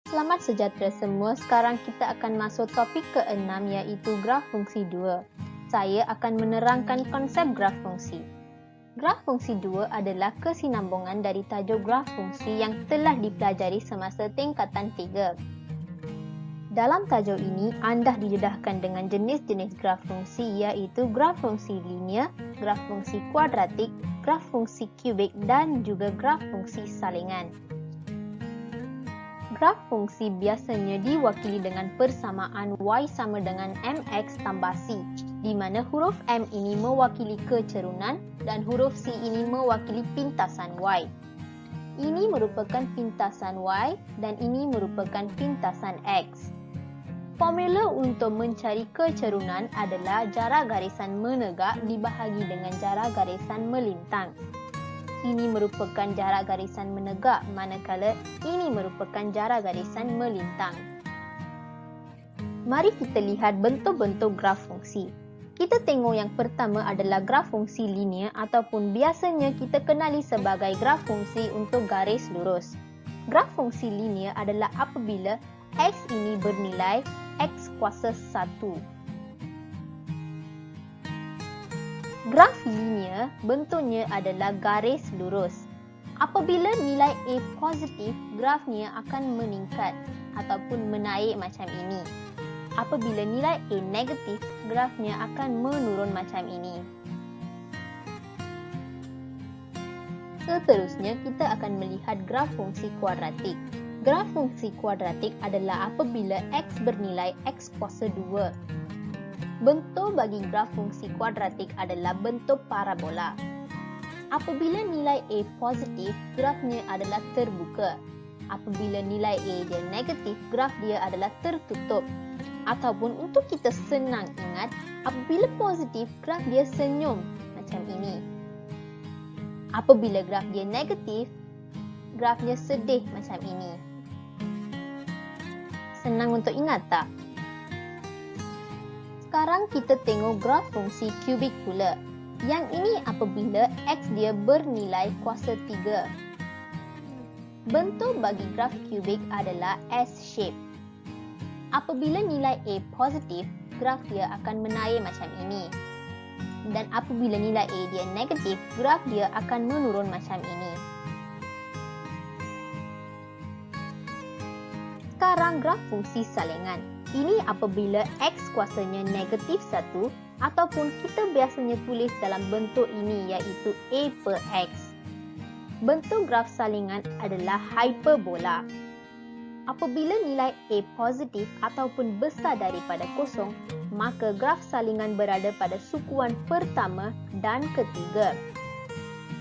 Selamat sejahtera semua. Sekarang kita akan masuk topik ke-6 iaitu graf fungsi 2. Saya akan menerangkan konsep graf fungsi. Graf fungsi 2 adalah kesinambungan dari tajuk graf fungsi yang telah dipelajari semasa tingkatan 3. Dalam tajuk ini, anda didedahkan dengan jenis-jenis graf fungsi iaitu graf fungsi linear, graf fungsi kuadratik, graf fungsi kubik dan juga graf fungsi salingan. Graf fungsi biasanya diwakili dengan persamaan y sama dengan mx tambah c, di mana huruf m ini mewakili kecerunan dan huruf c ini mewakili pintasan y. Ini merupakan pintasan y dan ini merupakan pintasan x. Formula untuk mencari kecerunan adalah jarak garisan menegak dibahagi dengan jarak garisan melintang. Ini merupakan jarak garisan menegak, manakala ini merupakan jarak garisan melintang. Mari kita lihat bentuk-bentuk graf fungsi. Kita tengok yang pertama adalah graf fungsi linear ataupun biasanya kita kenali sebagai graf fungsi untuk garis lurus. Graf fungsi linear adalah apabila x ini bernilai x kuasa 1. Graf linear bentuknya adalah garis lurus. Apabila nilai A positif, grafnya akan meningkat ataupun menaik macam ini. Apabila nilai A negatif, grafnya akan menurun macam ini. Seterusnya, kita akan melihat graf fungsi kuadratik. Graf fungsi kuadratik adalah apabila x bernilai x kuasa 2. Bentuk bagi graf fungsi kuadratik adalah bentuk parabola. Apabila nilai A positif, grafnya adalah terbuka. Apabila nilai A dia negatif, graf dia adalah tertutup. Ataupun untuk kita senang ingat, apabila positif, graf dia senyum macam ini. Apabila graf dia negatif, grafnya sedih macam ini. Senang untuk ingat tak? Sekarang kita tengok graf fungsi kubik pula. Yang ini apabila x dia bernilai kuasa 3. Bentuk bagi graf kubik adalah S-shape. Apabila nilai A positif, graf dia akan menaik macam ini. Dan apabila nilai A dia negatif, graf dia akan menurun macam ini. Sekarang graf fungsi salingan. Ini apabila x kuasanya negatif 1 ataupun kita biasanya tulis dalam bentuk ini iaitu A per x. Bentuk graf salingan adalah hyperbola. Apabila nilai A positif ataupun besar daripada kosong, maka graf salingan berada pada sukuan pertama dan ketiga.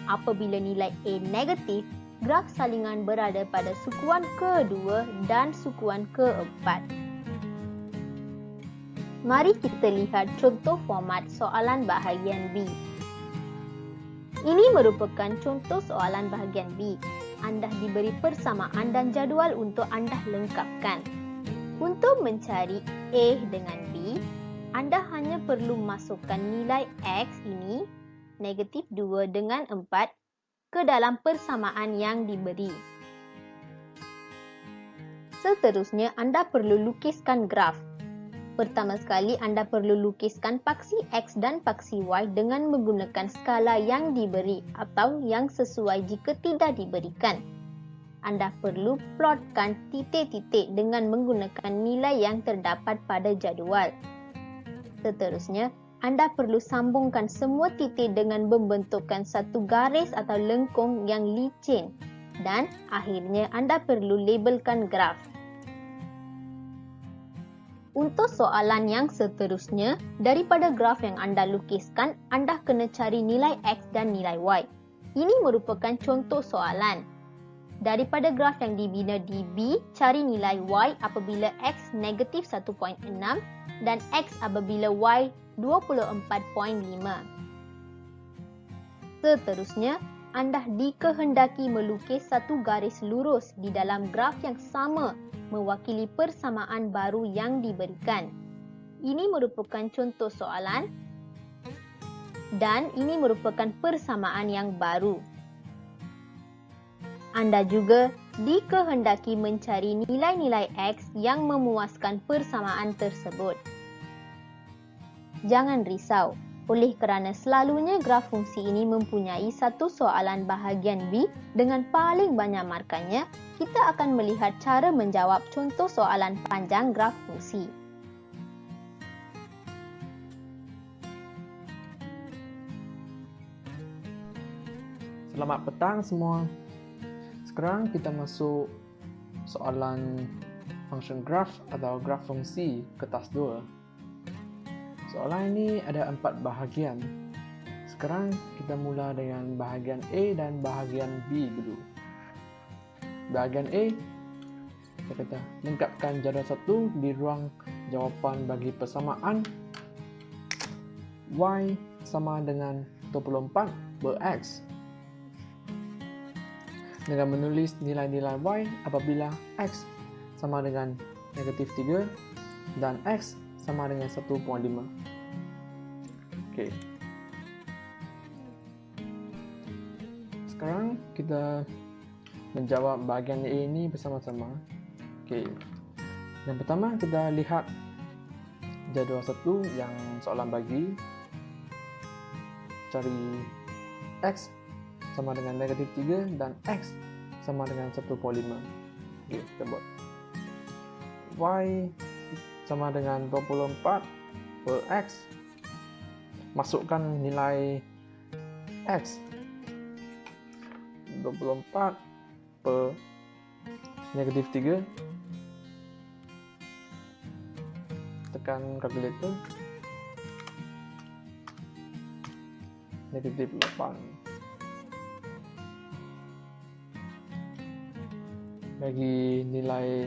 Apabila nilai A negatif, graf salingan berada pada sukuan kedua dan sukuan keempat. Mari kita lihat contoh format soalan bahagian B. Ini merupakan contoh soalan bahagian B. Anda diberi persamaan dan jadual untuk anda lengkapkan. Untuk mencari A dengan B, anda hanya perlu masukkan nilai X ini, negatif 2 dengan 4, ke dalam persamaan yang diberi. Seterusnya, anda perlu lukiskan graf. Pertama sekali, anda perlu lukiskan paksi X dan paksi Y dengan menggunakan skala yang diberi atau yang sesuai jika tidak diberikan. Anda perlu plotkan titik-titik dengan menggunakan nilai yang terdapat pada jadual. Seterusnya, anda perlu sambungkan semua titik dengan membentukkan satu garis atau lengkung yang licin. Dan akhirnya, anda perlu labelkan graf. Untuk soalan yang seterusnya, daripada graf yang anda lukiskan, anda kena cari nilai X dan nilai Y. Ini merupakan contoh soalan. Daripada graf yang dibina di B, cari nilai Y apabila X negatif 1.6 dan X apabila Y 24.5. Seterusnya, anda dikehendaki melukis satu garis lurus di dalam graf yang sama mewakili persamaan baru yang diberikan. Ini merupakan contoh soalan dan ini merupakan persamaan yang baru. Anda juga dikehendaki mencari nilai-nilai X yang memuaskan persamaan tersebut. Jangan risau, oleh kerana selalunya graf fungsi ini mempunyai satu soalan bahagian B dengan paling banyak markanya, kita akan melihat cara menjawab contoh soalan panjang graf fungsi. Selamat petang semua. Sekarang kita masuk soalan function graph atau graf fungsi kertas 2. Soalan ini ada 4 bahagian. Sekarang kita mula dengan bahagian A dan bahagian B dulu. Bahagian A, kita kata lengkapkan jadual 1 di ruang jawapan bagi persamaan Y sama dengan 24 per X dengan menulis nilai-nilai Y apabila X sama dengan negatif 3 dan X sama dengan 1.5. Okey. Sekarang kita menjawab bahagian A ini bersama-sama. Okey. Yang pertama kita lihat jadual 1 yang soalan bagi. Cari X sama dengan negatif 3 dan X sama dengan 1.5. Okey, kita buat. Y sama dengan 24 per X. Masukkan nilai X. 24 per negatif 3. Tekan kalkulator. Negatif 8. Bagi nilai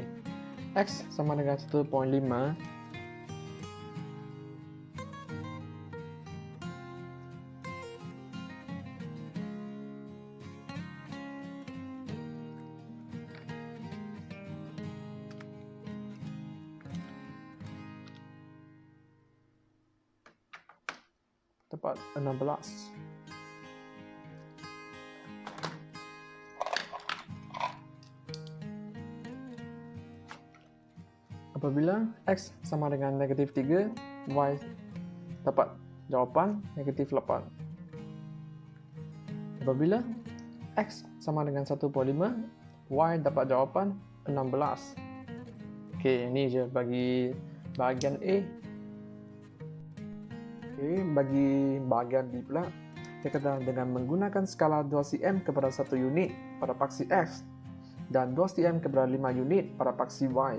X sama dengan 1.5. Tepat 16. Apabila X sama dengan negatif 3, Y dapat jawapan negatif 8. Apabila X sama dengan 1.5, Y dapat jawapan 16. Okey, ini je bagi bahagian A. Okey, bagi bahagian B pula, dia kata dengan menggunakan skala 2 cm kepada 1 unit pada paksi X dan 2 cm kepada 5 unit pada paksi Y.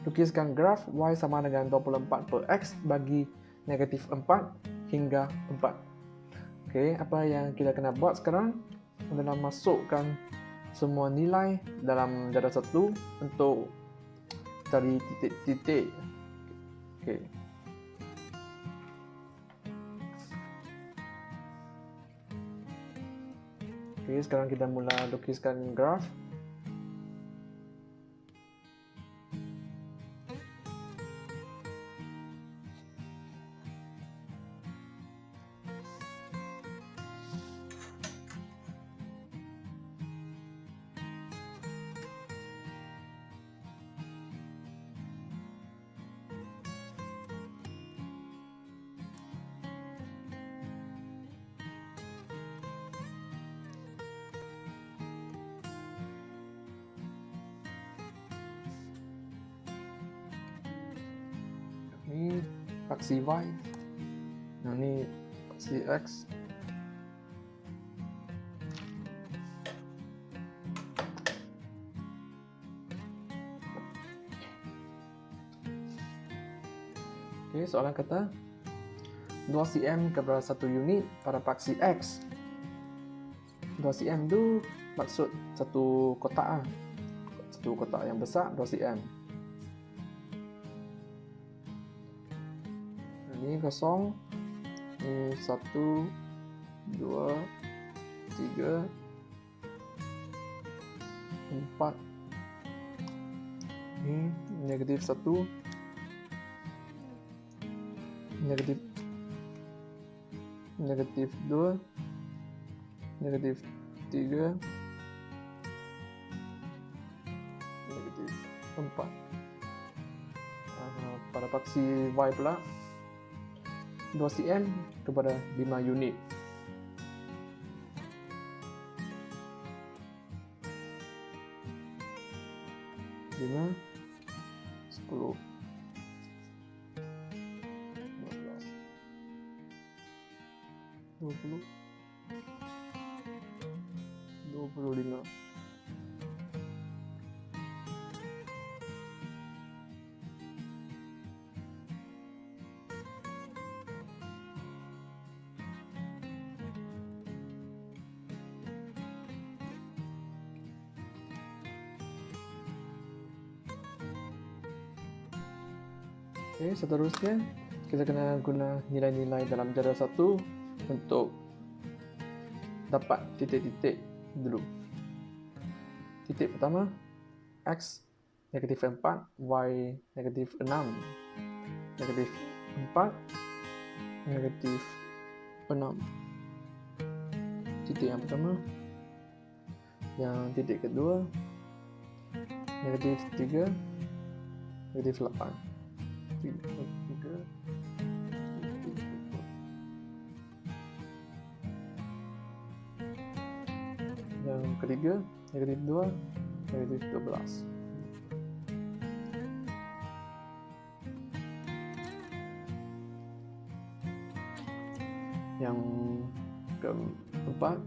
Lukiskan graf Y sama dengan 24 per X bagi negatif 4 hingga 4. Okey, apa yang kita kena buat sekarang adalah masukkan semua nilai dalam jadual 1 untuk cari titik-titik. Okey. Okey, sekarang kita mula lukiskan graf. Ini paksi Y. Nah, ini paksi X. Okey, soalan kata 2 cm kepada 1 unit pada paksi X. 2 cm itu maksud satu kotak ah. Satu kotak yang besar 2 cm. Ini kosong. Ini 1 2 3 4. Ini negatif 1, negatif 2, negatif 3, 4. Pada paksi Y pula 2 cm kepada 5 unit. Lima, 10, 15, 20, 25. Oke, seterusnya kita kena guna nilai-nilai dalam jadual 1 untuk dapat titik-titik dulu. Titik pertama, X negatif 4, Y negatif 6, negatif 4, negatif 6. Titik yang pertama. Yang titik kedua, negatif 3, negatif 8. 3. Yang ketiga, negatif 2, negatif 12. Yang keempat,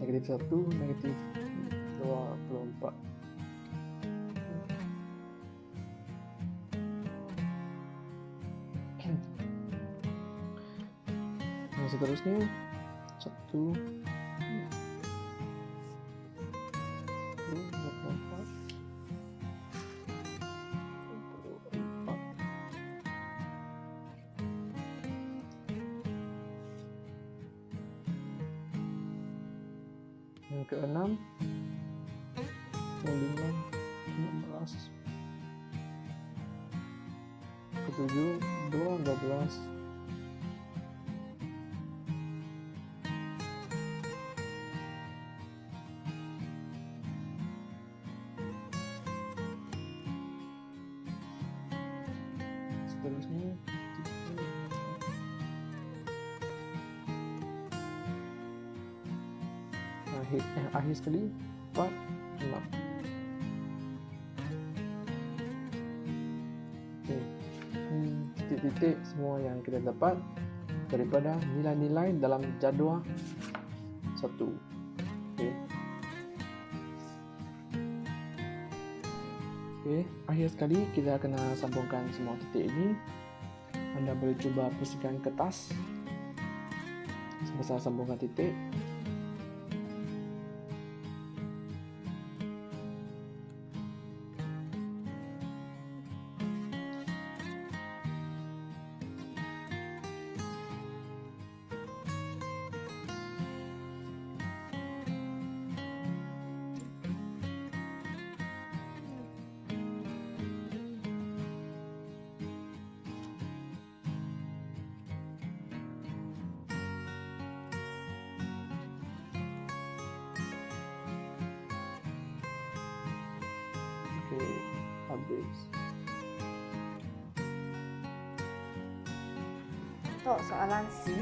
negatif 1, negatif 24. Yang seterusnya 1, 24, 24. Yang keenam, 5, 16. Ketujuh, 12. Seterusnya akhir sekali 4, 6. Oke. Titik-titik semua yang kita dapat daripada nilai-nilai dalam jadual 1. Oke. Oke, akhir sekali kita kena sambungkan semua titik ini. Anda boleh cuba bersihkan kertas semasa sambungkan titik. Oke, habis. Untuk soalan C,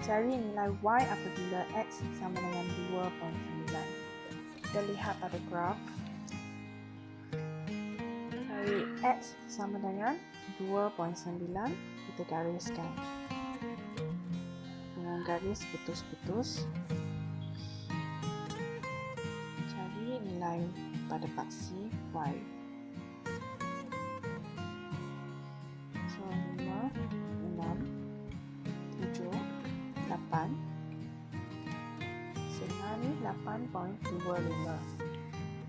cari nilai Y apabila X sama dengan 2.9. Kita lihat pada graf. Cari X sama dengan 2.9, kita gariskan dengan garis putus-putus. Cari nilai pada paksi Y. So, 5, 6, 7, 8. Sehingga ni 8.25.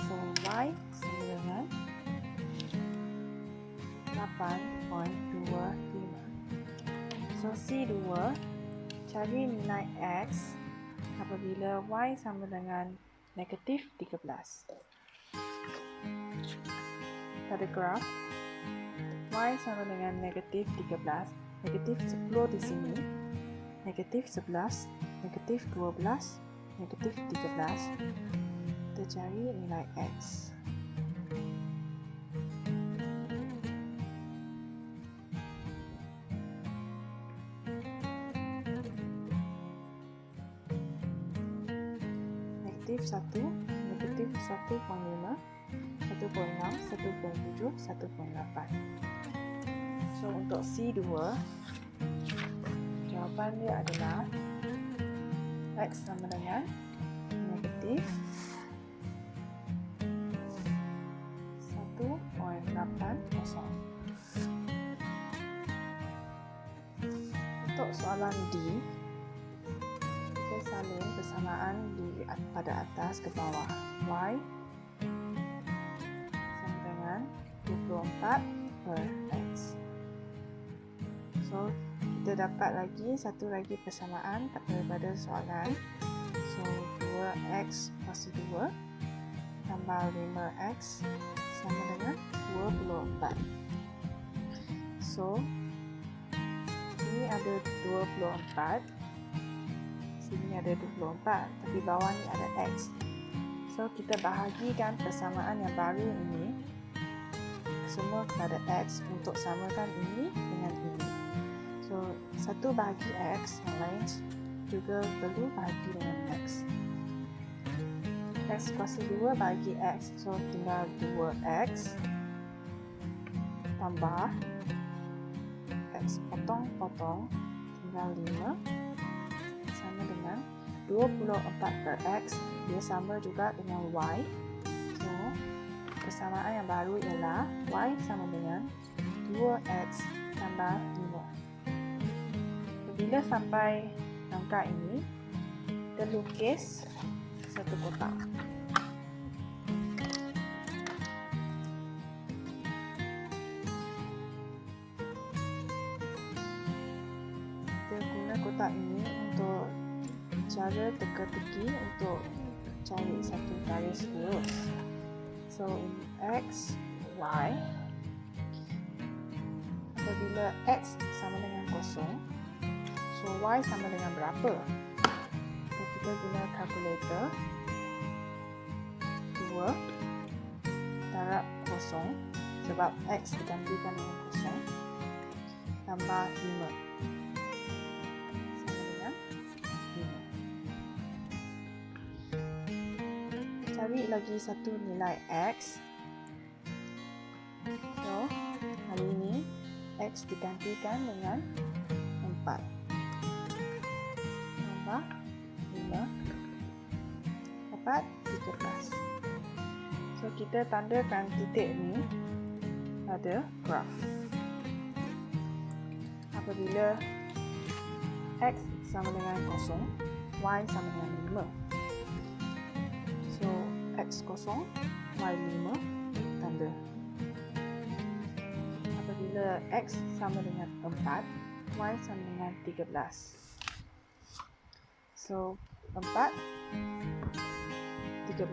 So, Y sama dengan 8.25. So, C2, cari nilai X apabila Y sama dengan negatif 13. Pada graf, Y sama dengan negatif 13, negatif 10 di sini, negatif 11, negatif 12, negatif 13. Kita cari nilai X. negatif 1, negatif 1.5, 1.6, 1.7, 1.8. So, untuk C2, jawapan dia adalah X sama dengan negatif 1.80. Untuk soalan D, kita salin persamaan pada atas ke bawah. Y sama dengan 24 per X. So, kita dapat satu lagi persamaan daripada soalan. So, 2X kuasa 2 tambah 5X sama dengan 24. So, sini ada 24, sini ada 24, tapi bawah ni ada X. So, kita bahagikan persamaan yang baru ini semua kepada X untuk samakan ini dengan ini. So, satu bahagi X, yang lain juga perlu bahagi dengan X. X kuasa 2 bagi X, so tinggal 2X tambah X potong-potong tinggal 5 sama dengan 24 per X, dia sama juga dengan Y. So, persamaan yang baru ialah Y sama dengan 2X tambah 5. Bila sampai angka ini, kita lukis satu kotak. Kita guna kotak ini untuk cara teka-teki untuk cari satu garis lurus. So, ini X, Y. Apabila X sama dengan 0, so Y sama dengan berapa? So, kita guna kalkulator. 2 darab 0 sebab X digantikan dengan 0 tambah 5 sama dengan 5. Cari lagi satu nilai X. So, kali ini X digantikan dengan 4 tambah 5 dapat 13. So, kita tandakan titik ni pada graf. Apabila X sama dengan 0, Y sama dengan 5. So, X 0, Y 5, tanda. Apabila X sama dengan 4, Y sama dengan 13. So, 4, 13,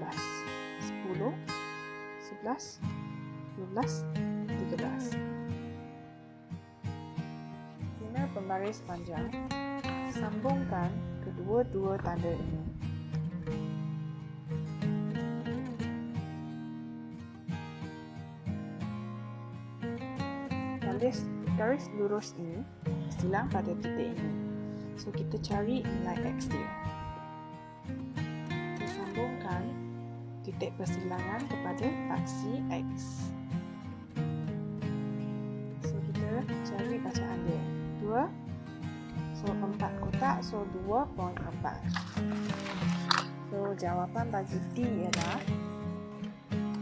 10, 11, 12, 13. Guna pembaris panjang, sambungkan kedua-dua tanda ini. Garis lurus ini silang pada titik ini. So, kita cari nilai X dia. Kita sambungkan titik persilangan kepada aksi X. So, kita cari bacaan dia. 2. So, 4 kotak. So, 2.4. So, jawapan bagi D ialah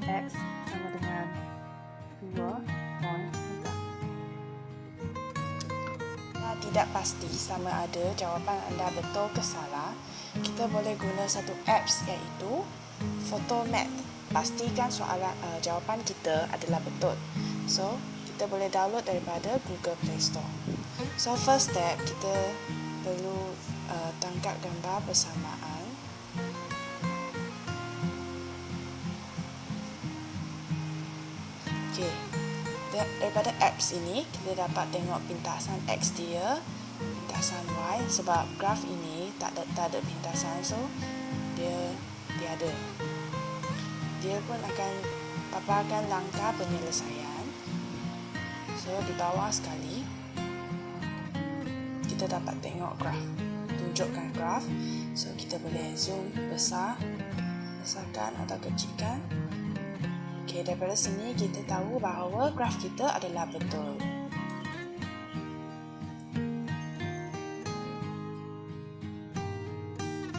X sama dengan 2.4. Tidak pasti sama ada jawapan anda betul ke salah, kita boleh guna satu apps iaitu Photomath. Pastikan jawapan kita adalah betul. So, kita boleh download daripada Google Play Store. So, first step, kita perlu tangkap gambar persamaan. Okey. Daripada apps ini, kita dapat tengok pintasan X dia, pintasan Y, sebab graf ini tak ada pintasan, so dia tiada. Dia pun akan paparkan langkah penyelesaian. So, di bawah sekali, kita dapat tengok graf, tunjukkan graf. So, kita boleh zoom besar besarkan atau kecilkan. Okey, daripada sini kita tahu bahawa graf kita adalah betul.